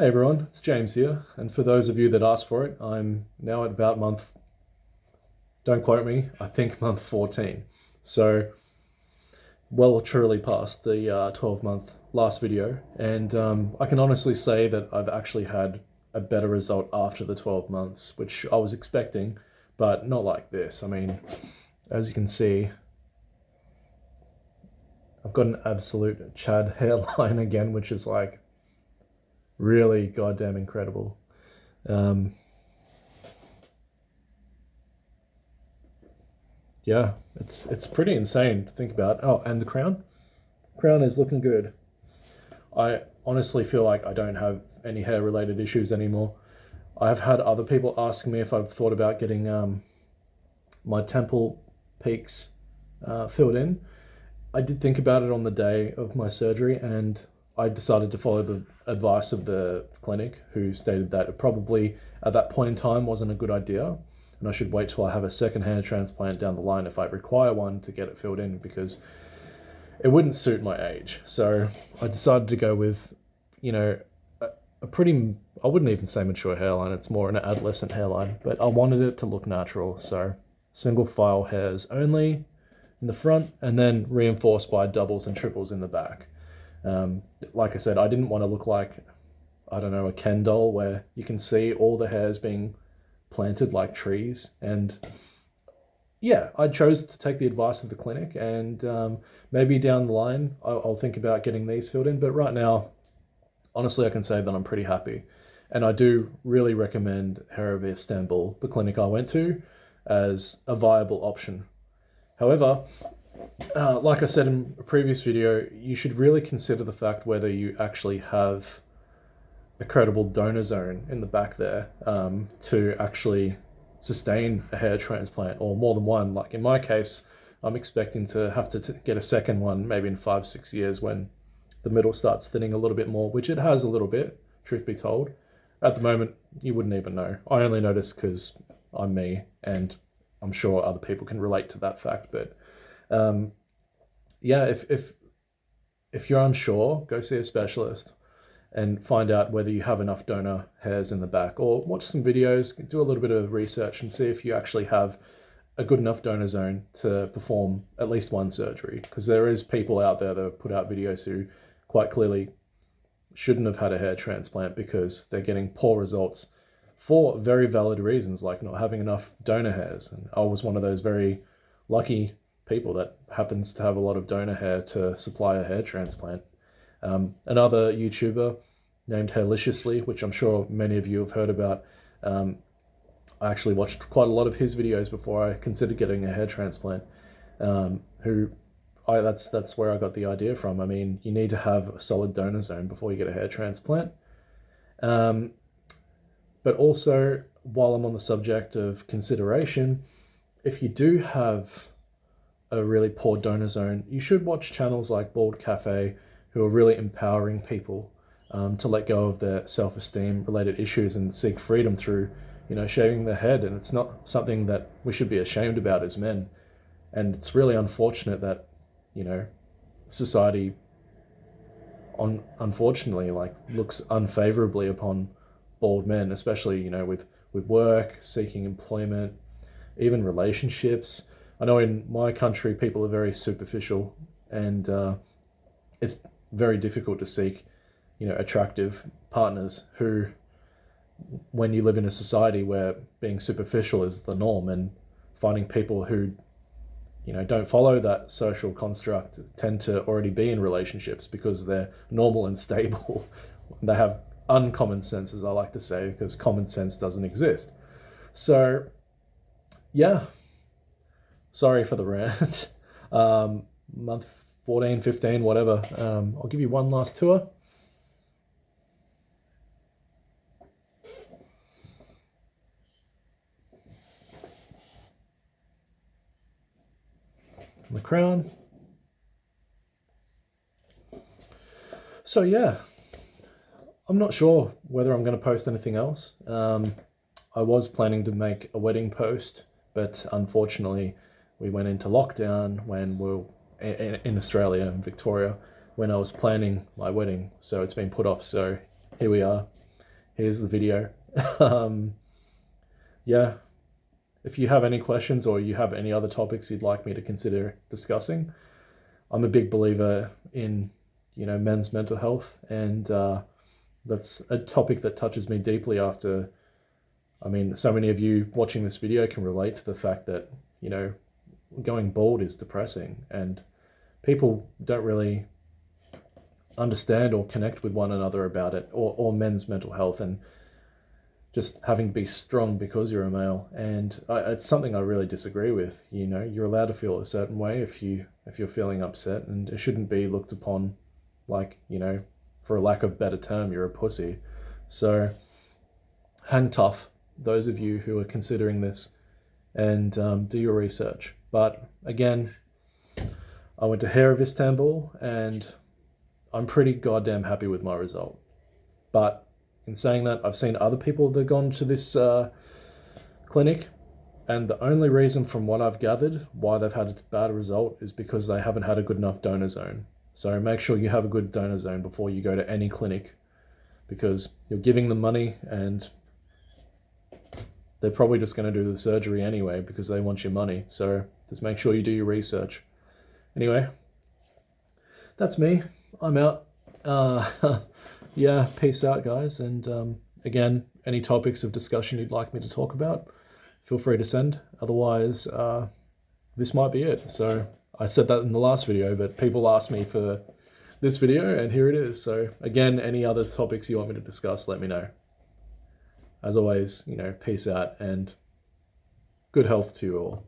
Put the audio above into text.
Hey everyone, it's James here, and for those of you that asked for it, I'm now at about don't quote me, I think month 14. So, well, truly past the 12-month last video, and I can honestly say that I've actually had a better result after the 12 months, which I was expecting, but not like this. I mean, as you can see, I've got an absolute Chad hairline again, which is like really goddamn incredible. Um, Yeah, it's pretty insane to think about. Oh, and the crown? Crown is looking good. I honestly feel like I don't have any hair related issues anymore. I've had other people asking me if I've thought about getting my temple peaks filled in. I did think about it on the day of my surgery, and I decided to follow the advice of the clinic, who stated that it probably at that point in time wasn't a good idea, and I should wait till I have a second hair transplant down the line if I require one to get it filled in, because it wouldn't suit my age. So I decided to go with, you know, a pretty, I wouldn't even say mature hairline, it's more an adolescent hairline, but I wanted it to look natural. So single file hairs only in the front, and then reinforced by doubles and triples in the back. Like I said, I didn't want to look like, I don't know, a Ken doll where you can see all the hairs being planted like trees. And yeah, I chose to take the advice of the clinic, and maybe down the line I'll think about getting these filled in. But right now, honestly, I can say that I'm pretty happy. And I do really recommend Hair of Istanbul, the clinic I went to, as a viable option. However, like I said in a previous video, you should really consider the fact whether you actually have a credible donor zone in the back there to actually sustain a hair transplant, or more than one. Like in my case, I'm expecting to have to get a second one maybe in 5, 6 years when the middle starts thinning a little bit more, which it has a little bit, truth be told. At the moment, you wouldn't even know. I only notice because I'm me, and I'm sure other people can relate to that fact. But yeah, if you're unsure, go see a specialist and find out whether you have enough donor hairs in the back, or watch some videos, do a little bit of research and see if you actually have a good enough donor zone to perform at least one surgery, because there is people out there that put out videos who quite clearly shouldn't have had a hair transplant because they're getting poor results for very valid reasons, like not having enough donor hairs. And I was one of those very lucky people that happens to have a lot of donor hair to supply a hair transplant. Another YouTuber named Hairliciously, which I'm sure many of you have heard about, I actually watched quite a lot of his videos before I considered getting a hair transplant. That's where I got the idea from. I mean, you need to have a solid donor zone before you get a hair transplant. But also, while I'm on the subject of consideration, if you do have a really poor donor zone, you should watch channels like Bald Cafe, who are really empowering people to let go of their self-esteem related issues and seek freedom through, shaving their head. And it's not something that we should be ashamed about as men. And it's really unfortunate that, society unfortunately like looks unfavorably upon bald men, especially, with work, seeking employment, even relationships. I know in my country people are very superficial, and it's very difficult to seek, attractive partners who, when you live in a society where being superficial is the norm, and finding people who, don't follow that social construct tend to already be in relationships because they're normal and stable. They have uncommon sense, as I like to say, because common sense doesn't exist. So, yeah, sorry for the rant. Month 14, 15, whatever. I'll give you one last tour. The crown. So yeah, I'm not sure whether I'm going to post anything else. I was planning to make a wedding post, but unfortunately we went into lockdown when we were in Australia, in Victoria, when I was planning my wedding. So it's been put off. So here we are. here's the video. um, yeah, if you have any questions or you have any other topics you'd like me to consider discussing, I'm a big believer in, men's mental health, and that's a topic that touches me deeply after, so many of you watching this video can relate to the fact that, going bald is depressing, and people don't really understand or connect with one another about it, or men's mental health, and just having to be strong because you're a male. And it's something I really disagree with. You're allowed to feel a certain way if you're feeling upset, and it shouldn't be looked upon like, for a lack of better term, you're a pussy. So hang tough, those of you who are considering this, and do your research. But again, I went to Hair of Istanbul, and I'm pretty goddamn happy with my result. But in saying that, I've seen other people that have gone to this clinic, and the only reason from what I've gathered why they've had a bad result is because they haven't had a good enough donor zone. So make sure you have a good donor zone before you go to any clinic, because you're giving them money and they're probably just going to do the surgery anyway because they want your money. So just make sure you do your research. Anyway, that's me. I'm out. Yeah, peace out, guys. And again, any topics of discussion you'd like me to talk about, feel free to send. Otherwise, this might be it. So I said that in the last video, but people asked me for this video, and here it is. So again, any other topics you want me to discuss, let me know. As always, peace out and good health to you all.